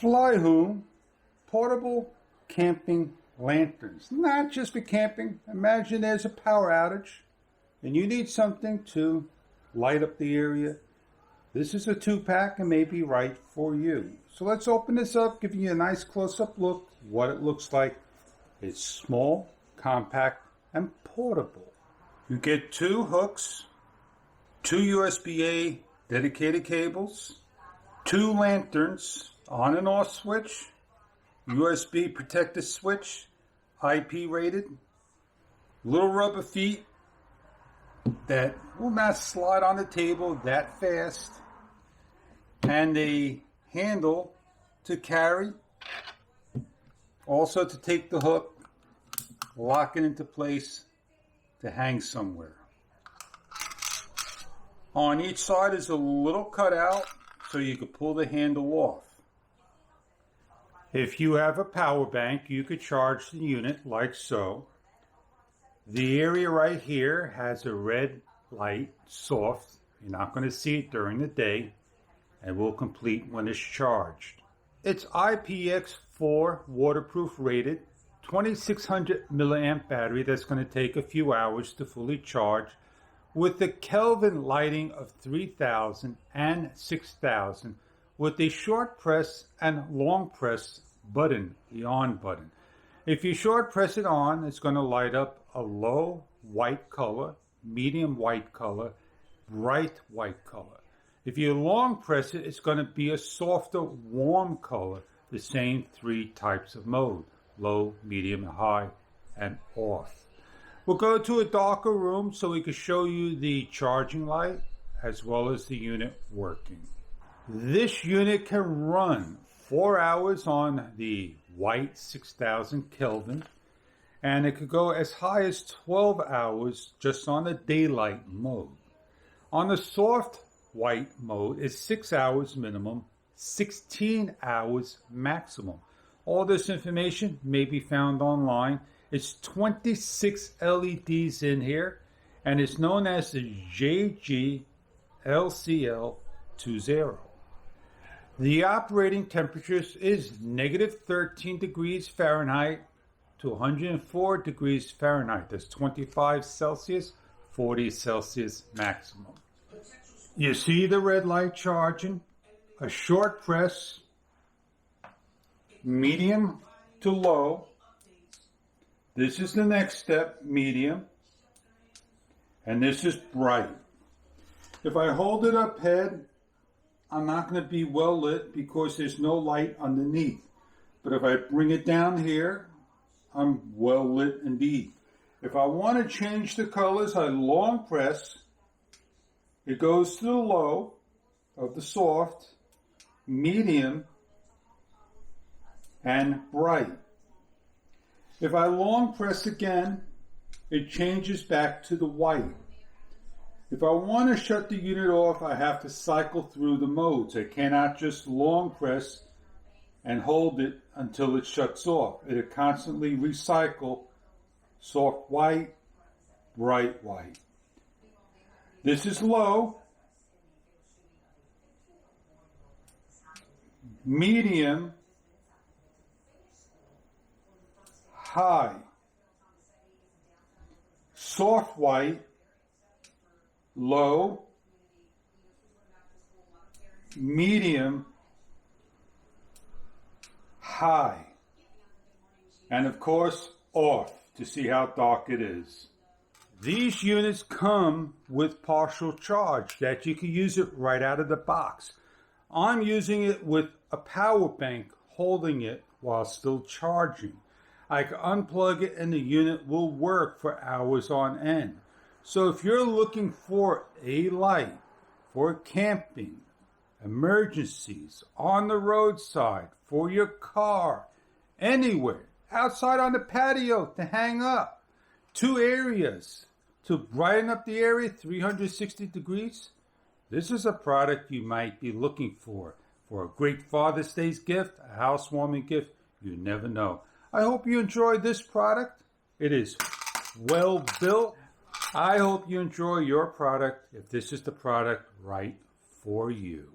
Flyhoom portable camping lanterns. Not just for camping. Imagine there's a power outage and you need something to light up the area. This is a 2-pack and may be right for you. So let's open this up, giving you a nice close-up look what it looks like. It's small, compact, and portable. You get 2 hooks, 2 USB-A dedicated cables, 2 lanterns, on and off switch, USB protector switch, IP rated, little rubber feet that will not slide on the table that fast, and a handle to carry, also to take the hook, lock it into place to hang somewhere. On each side is a little cutout so you could pull the handle off. If you have a power bank, you could charge the unit like so. The area right here has a red light, soft. You're not going to see it during the day, and will complete when it's charged. It's IPX4 waterproof rated, 2600 milliamp battery that's going to take a few hours to fully charge, with the Kelvin lighting of 3000 and 6000, with a short press and long press button, the on button. If you short press it on, it's going to light up a low white color, medium white color, bright white color. If you long press it, it's going to be a softer, warm color, the same 3 types of mode, low, medium, high, and off. We'll go to a darker room so we can show you the charging light as well as the unit working. This unit can run 4 hours on the white 6000 Kelvin, and it could go as high as 12 hours just on the daylight mode. On the soft white mode is 6 hours minimum, 16 hours maximum. All this information may be found online. It's 26 LEDs in here, and it's known as the JGLCL20. The operating temperatures is negative 13 degrees Fahrenheit to 104 degrees Fahrenheit. That's 25 Celsius, 40 Celsius maximum. You see the red light charging, a short press, medium to low. This is the next step, medium, and this is bright. If I hold it up head, I'm not going to be well lit because there's no light underneath. But if I bring it down here, I'm well lit indeed. If I want to change the colors, I long press. It goes to the low of the soft, medium, and bright. If I long press again, it changes back to the white. If I want to shut the unit off, I have to cycle through the modes. I cannot just long press and hold it until it shuts off. It'll constantly recycle soft white, bright white. This is low, medium, high, soft white, low, medium, high, and of course off to see how dark it is. These units come with partial charge that you can use it right out of the box. I'm using it with a power bank holding it while still charging. I can unplug it and the unit will work for hours on end. So if you're looking for a light for camping, emergencies, on the roadside, for your car, anywhere, outside on the patio to hang up, 2 areas to brighten up the area 360 degrees, this is a product you might be looking for a great Father's Day gift, a housewarming gift, you never know. I hope you enjoyed this product. It is well built. I hope you enjoy your product if this is the product right for you.